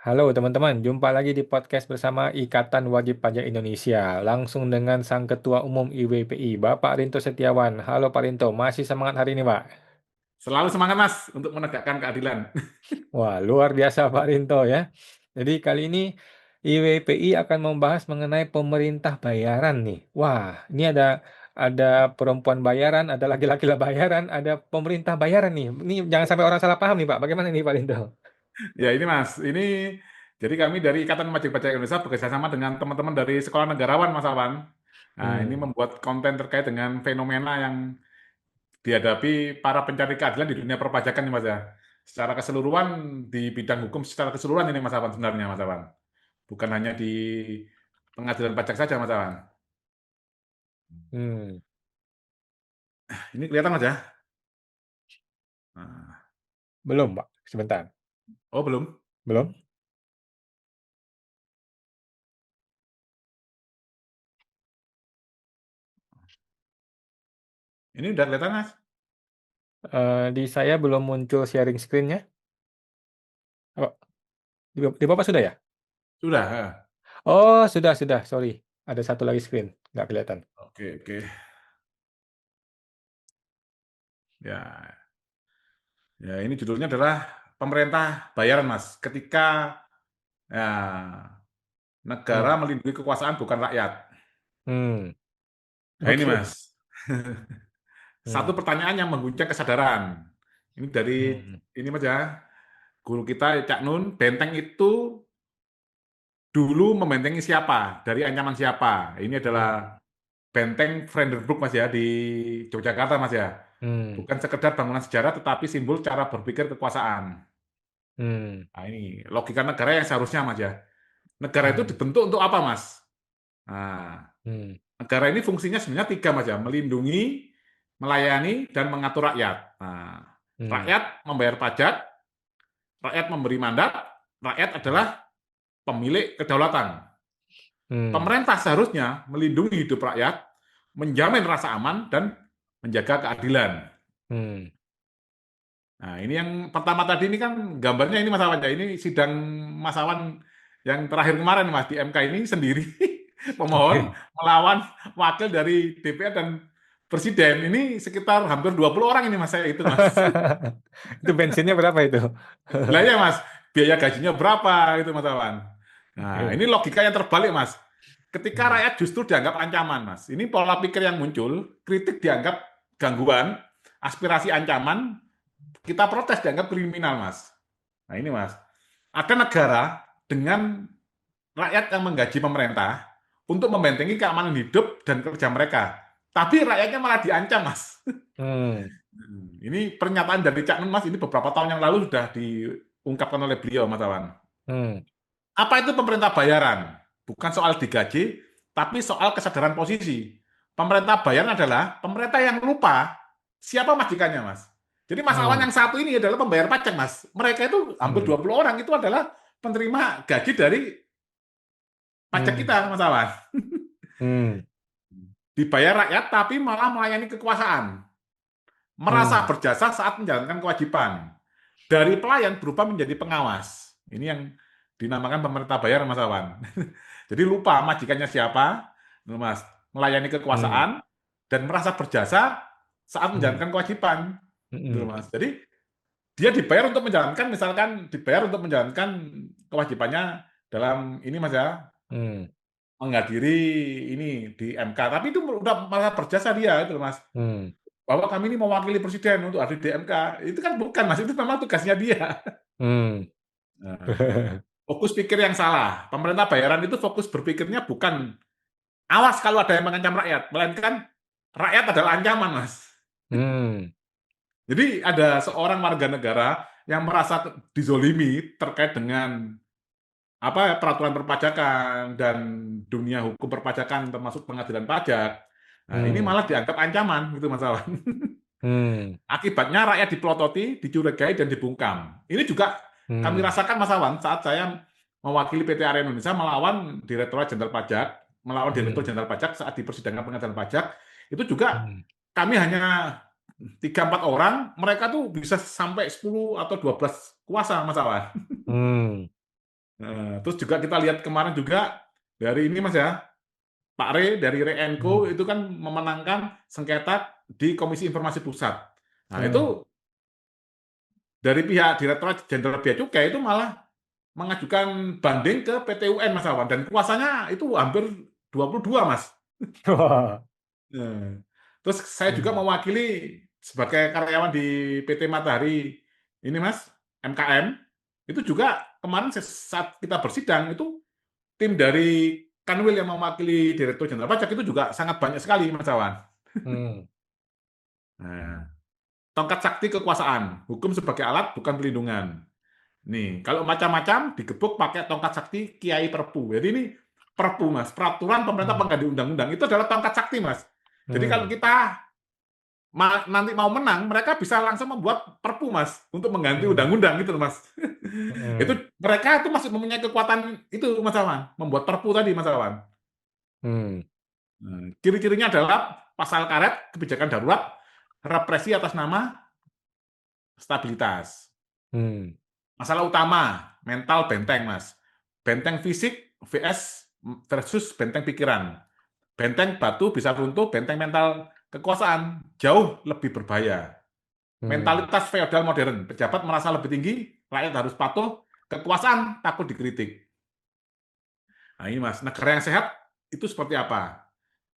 Halo teman-teman, jumpa lagi di podcast bersama Ikatan Wajib Pajak Indonesia, langsung dengan Sang Ketua Umum IWPI, Bapak Rinto Setiawan. Halo Pak Rinto, masih semangat hari ini Pak? Selalu semangat Mas untuk menegakkan keadilan. Wah, luar biasa Pak Rinto ya. Jadi kali ini IWPI akan membahas mengenai pemerintah bayaran nih. Wah, ini ada perempuan bayaran, ada laki-laki bayaran, ada pemerintah bayaran nih. Ini jangan sampai orang salah paham nih Pak. Bagaimana nih Pak Rinto? Ya ini Mas, ini jadi kami dari Ikatan Wajib Pajak Indonesia bekerjasama dengan teman-teman dari Sekolah Negarawan Mas Awan. Nah, ini Hmm, membuat konten terkait dengan fenomena yang dihadapi para pencari keadilan di dunia perpajakan nih Mas ya. Secara keseluruhan di bidang hukum secara keseluruhan ini Mas Awan sebenarnya Mas Awan. Bukan hanya di pengadilan pajak saja Mas Awan. hmm. Ini kelihatan Mas ya? Nah, Belum Pak, sebentar. oh belum? Belum? Ini udah kelihatan Mas? Di saya belum muncul sharing screen-nya. Oh, di Bapak sudah ya? Sudah. Oh, sudah. Sorry. Ada satu lagi screen. Nggak kelihatan. Oke, oke. Ya, ya, ini judulnya adalah pemerintah bayaran, Mas. Ketika ya, negara Hmm. melindungi kekuasaan bukan rakyat. Hmm. Nah, ini, Oke. Mas. Satu Hmm. pertanyaan yang mengguncang kesadaran. Ini dari Hmm. ini, Mas ya. Guru kita Cak Nun, benteng itu dulu membentengi siapa? Dari ancaman siapa? Ini Hmm. adalah benteng Vandenbroek, Mas ya, di Yogyakarta, Mas ya. Hmm. Bukan sekedar bangunan sejarah, tetapi simbol cara berpikir kekuasaan. Hmm. Nah, ini logika negara yang seharusnya, Mas ya. Negara itu Hmm. dibentuk untuk apa, Mas? Nah, Hmm. negara ini fungsinya sebenarnya tiga, Mas ya. Melindungi, melayani, dan mengatur rakyat. Nah, Hmm. rakyat membayar pajak, rakyat memberi mandat, rakyat adalah pemilik kedaulatan. Hmm. Pemerintah seharusnya melindungi hidup rakyat, menjamin rasa aman, dan menjaga keadilan. Hmm. Nah, ini yang pertama tadi ini kan gambarnya ini Mas Awan ya. Ini sidang Mas Awan yang terakhir kemarin Mas di MK ini sendiri pemohon Oke. melawan wakil dari DPR dan presiden. Ini sekitar hampir 20 orang ini Mas saya itu Mas. Itu bensinnya berapa itu? Lah ya Mas, biaya gajinya berapa itu Mas Awan. Nah, Oke. ini logika yang terbalik Mas. Ketika Hmm. rakyat justru dianggap ancaman Mas. Ini pola pikir yang muncul, kritik dianggap gangguan, aspirasi ancaman, kita protes dianggap kriminal, Mas. Nah ini, Mas. Ada negara dengan rakyat yang menggaji pemerintah untuk membentengi keamanan hidup dan kerja mereka. Tapi rakyatnya malah diancam, Mas. Hmm. Ini pernyataan dari Cak Nun, Mas. Ini beberapa tahun yang lalu sudah diungkapkan oleh beliau, Mas Awan. Hmm. Apa itu pemerintah bayaran? Bukan soal digaji, tapi soal kesadaran posisi. Pemerintah bayaran adalah pemerintah yang lupa siapa majikannya, Mas. Jadi Mas Awan Hmm. yang satu ini adalah pembayar pajak, Mas. Mereka itu hampir Hmm. 20 orang itu adalah penerima gaji dari pajak Hmm. kita, Mas Awan. Hmm. Dibayar rakyat tapi malah melayani kekuasaan. Merasa Hmm. berjasa saat menjalankan kewajiban. Dari pelayan berubah menjadi pengawas. Ini yang dinamakan pemerintah bayar, Mas Awan. Jadi lupa majikannya siapa, Mas, melayani Hmm. kekuasaan dan merasa berjasa saat Hmm. menjalankan kewajiban, gitu, Hmm. Mas. Jadi dia dibayar untuk menjalankan, misalkan dibayar untuk menjalankan kewajibannya dalam ini, Mas ya, Hmm. menghadiri ini di MK. Tapi itu udah malah berjasa dia, itu, Mas. Hmm. Bahwa kami ini mewakili presiden untuk hadir di MK. Itu kan bukan, Mas. Itu memang tugasnya dia. Hmm. Nah, fokus pikir yang salah. Pemerintah bayaran itu fokus berpikirnya bukan awas kalau ada yang mengancam rakyat, melainkan rakyat adalah ancaman, Mas. Hmm. Jadi ada seorang warga negara yang merasa dizolimi terkait dengan apa peraturan perpajakan dan dunia hukum perpajakan termasuk pengadilan pajak. Nah, ini Hmm. malah dianggap ancaman gitu Mas Awan. Hmm. Akibatnya rakyat dipelototi, dicurigai dan dibungkam. Ini juga kami Hmm. rasakan Mas Awan saat saya mewakili PT Area Indonesia melawan Direktorat Jenderal Pajak, melawan Direktur Hmm. Jenderal Pajak saat di persidangan pengadilan pajak, itu juga Hmm. kami hanya 3-4 orang, mereka tuh bisa sampai 10 atau 12 kuasa Mas Awan. Hmm. Terus juga kita lihat kemarin juga dari ini Mas ya, Pak Re dari Re-Enko Hmm. itu kan memenangkan sengketa di Komisi Informasi Pusat. Nah, Hmm. itu dari pihak Direktorat Jenderal Bea Cukai itu malah mengajukan banding ke PT UN Mas Awan dan kuasanya itu hampir 22 Mas. Wah. Nah, terus saya juga Hmm. mewakili sebagai karyawan di PT Matahari ini Mas, MKM, itu juga kemarin saat kita bersidang itu tim dari Kanwil yang mewakili Direktur Jenderal Pajak itu juga sangat banyak sekali Mas Awan. Hmm. Nah, tongkat sakti kekuasaan, hukum sebagai alat bukan pelindungan. Nih, kalau macam-macam digebuk pakai tongkat sakti Kiai Perpu. Jadi ini Perpu, Mas. Peraturan pemerintah Hmm. pengganti undang-undang. Itu adalah tongkat sakti, Mas. Jadi kalau Hmm. kita nanti mau menang, mereka bisa langsung membuat Perpu, Mas, untuk mengganti Hmm. undang-undang gitu, Mas. Itu Hmm. mereka itu masih mempunyai kekuatan itu, Mas Awan, membuat Perpu tadi, Mas Awan. Hmm. Ciri-cirinya adalah pasal karet, kebijakan darurat, represi atas nama stabilitas. Hmm. Masalah utama, mental benteng, Mas. Benteng fisik vs versus benteng pikiran. Benteng batu bisa runtuh, benteng mental kekuasaan jauh lebih berbahaya. Hmm. Mentalitas feodal modern, pejabat merasa lebih tinggi, rakyat harus patuh, kekuasaan takut dikritik. Nah ini Mas, negara yang sehat itu seperti apa?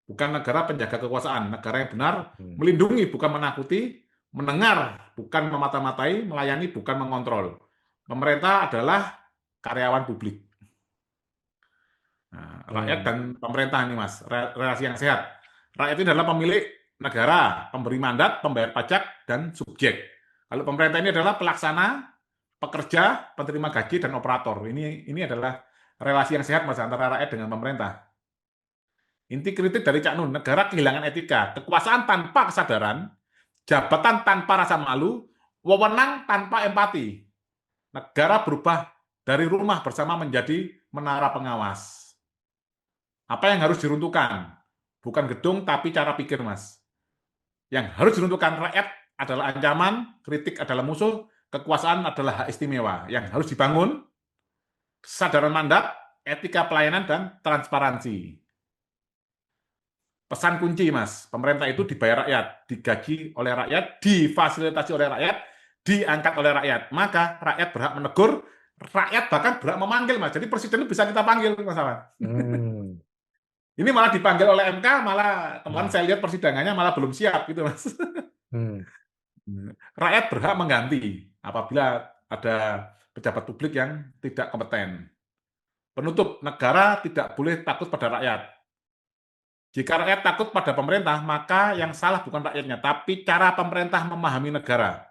Bukan negara penjaga kekuasaan, negara yang benar Hmm. melindungi bukan menakuti, mendengar bukan memata-matai, melayani bukan mengontrol. Pemerintah adalah karyawan publik. Nah, rakyat Hmm. dan pemerintah ini Mas, relasi yang sehat. Rakyat ini adalah pemilik negara, pemberi mandat, pembayar pajak, dan subjek. Kalau pemerintah ini adalah pelaksana, pekerja, penerima gaji, dan operator. Ini adalah relasi yang sehat Mas antara rakyat dengan pemerintah. Inti kritik dari Cak Nun, negara kehilangan etika, kekuasaan tanpa kesadaran, jabatan tanpa rasa malu, wewenang tanpa empati. Negara berubah dari rumah bersama menjadi menara pengawas. Apa yang harus diruntuhkan? Bukan gedung, tapi cara pikir, Mas. Yang harus diruntuhkan rakyat adalah ancaman, kritik adalah musuh, kekuasaan adalah hak istimewa. Yang harus dibangun, kesadaran mandat, etika pelayanan, dan transparansi. Pesan kunci, Mas. Pemerintah itu dibayar rakyat, digaji oleh rakyat, difasilitasi oleh rakyat, diangkat oleh rakyat. Maka rakyat berhak menegur, rakyat bahkan berhak memanggil, Mas. Jadi presiden itu bisa kita panggil, Mas Awan. Hmm. Ini malah dipanggil oleh MK, malah kemarin Hmm. saya lihat persidangannya malah belum siap gitu, Mas. Hmm. Rakyat berhak mengganti apabila ada pejabat publik yang tidak kompeten. Penutup, negara tidak boleh takut pada rakyat. Jika rakyat takut pada pemerintah, maka yang salah bukan rakyatnya, tapi cara pemerintah memahami negara.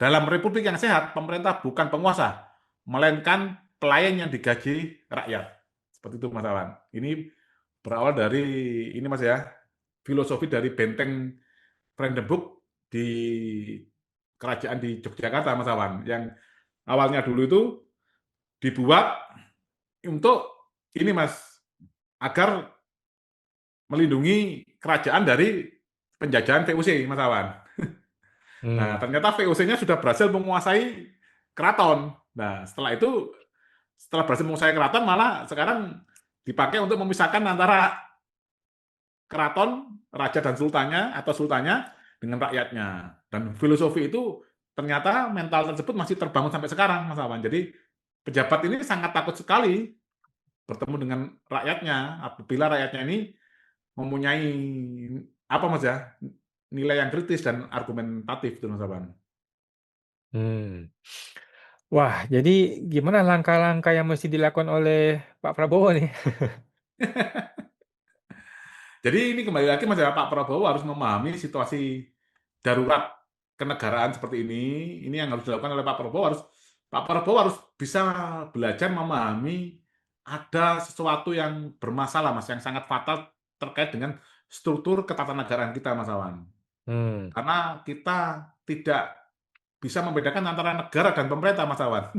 Dalam republik yang sehat, pemerintah bukan penguasa, melainkan pelayan yang digaji rakyat. Seperti itu, Mas Awan. Ini berawal dari ini, Mas ya, filosofi dari benteng Brandenburg di kerajaan di Yogyakarta, Mas Awan. Yang awalnya dulu itu dibuat untuk ini, Mas, agar melindungi kerajaan dari penjajahan VOC, Mas Awan. Nah, Hmm. ternyata VOC-nya sudah berhasil menguasai keraton. Nah, setelah berhasil menguasai keraton, malah sekarang dipakai untuk memisahkan antara keraton, raja dan sultannya atau sultannya dengan rakyatnya. Dan filosofi itu ternyata mental tersebut masih terbangun sampai sekarang, Mas Awan. Jadi pejabat ini sangat takut sekali bertemu dengan rakyatnya apabila rakyatnya ini mempunyai apa Mas ya nilai yang kritis dan argumentatif itu Mas Aban. Hmm. Wah, jadi gimana langkah-langkah yang mesti dilakukan oleh Pak Prabowo nih? Jadi ini kembali lagi Mas ya Pak Prabowo harus memahami situasi darurat kenegaraan seperti ini. Ini yang harus dilakukan oleh Pak Prabowo harus bisa belajar memahami ada sesuatu yang bermasalah Mas yang sangat fatal terkait dengan struktur ketatanegaraan kita Mas Awan. Hmm. Karena kita tidak bisa membedakan antara negara dan pemerintah Mas Awan.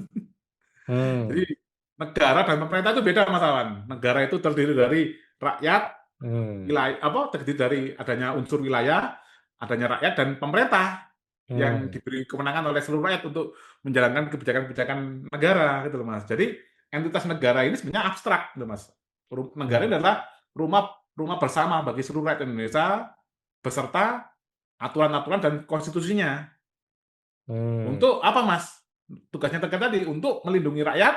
Jadi Hmm. negara dan pemerintah itu beda Mas Awan. Negara itu terdiri dari rakyat, Hmm. wilayah apa terdiri dari adanya unsur wilayah, adanya rakyat dan pemerintah yang Hmm. diberi kewenangan oleh seluruh rakyat untuk menjalankan kebijakan-kebijakan negara gitu loh Mas. Jadi entitas negara ini sebenarnya abstrak, gitu, Mas. Negara ini Hmm. adalah rumah rumah bersama bagi seluruh rakyat Indonesia beserta aturan-aturan dan konstitusinya. Hmm. Untuk apa, Mas? Tugasnya negara tadi untuk melindungi rakyat,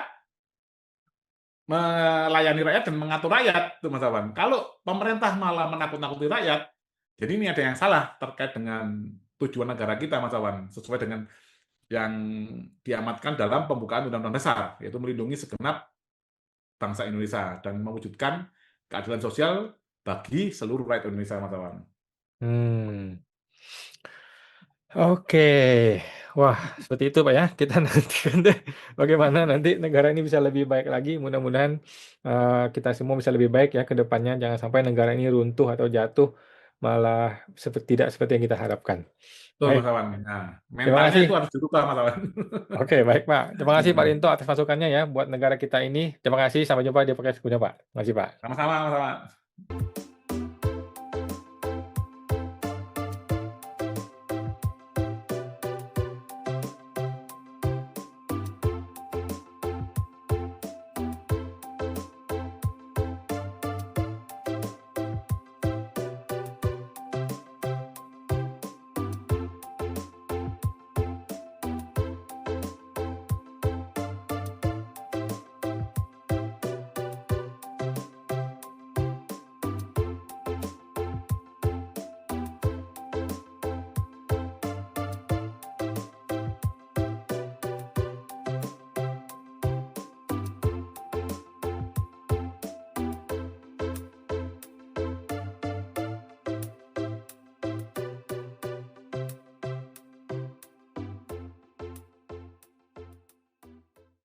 melayani rakyat dan mengatur rakyat, tuh Mas Awan. Kalau pemerintah malah menakut-nakuti rakyat, jadi ini ada yang salah terkait dengan tujuan negara kita, Mas Awan, sesuai dengan yang diamatkan dalam pembukaan Undang-Undang Dasar, yaitu melindungi segenap bangsa Indonesia dan mewujudkan keadilan sosial bagi seluruh rakyat Indonesia, Mas Awan. Hmm. Oke, wah seperti itu Pak ya. Kita nantikan deh bagaimana nanti negara ini bisa lebih baik lagi. Mudah-mudahan kita semua bisa lebih baik ya ke depannya. Jangan sampai negara ini runtuh atau jatuh malah tidak seperti yang kita harapkan. Betul, Baik, Mas Awan. Nah, terima mentalnya kasih. itu harus dirubah, Mas Awan. Oke, baik Pak. Terima kasih Pak Rinto atas masukannya ya buat negara kita ini. Terima kasih. Sampai jumpa di podcast berikutnya Pak. Terima kasih Pak. Sama-sama, Mas Awan.